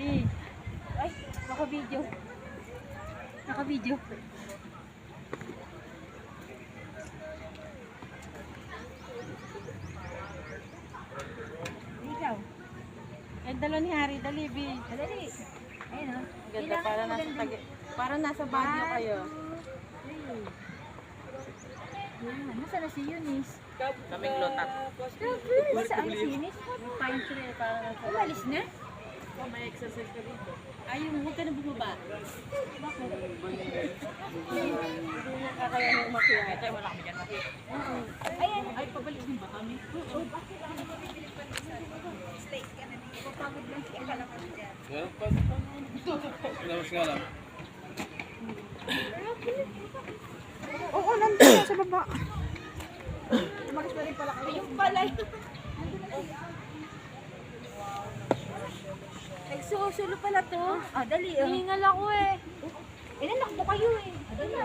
Eh. Ay, naka-video. Naka-video. Ikaw. Yung dalawa ni Harry, dali, B. Dali. Ayun o. Ganda, para nasa Baguio kayo. Nasaan na si Eunice? Kaming lotat. Nasaan si Eunice? Pine tree, para nasa Umalis na? Oh, may exercise ka dito. Ayun, huwag ka na bumaba. Bakit? Hindi niya kakayanin makiyaya. Tayo, wala kami dyan makiyaya. Ayan. Ay, pabalik din ba kami? Steak ka na dito. Papagod lang si Ella naman dyan. Labas nga lang. Oo, nandun na sa baba. Tumalis pa rin pala kayo. Yung pala yun. Nagsusulo pala to. Ah, dali. Hihingal ako eh. Ilan nakbo kayo eh. Dali.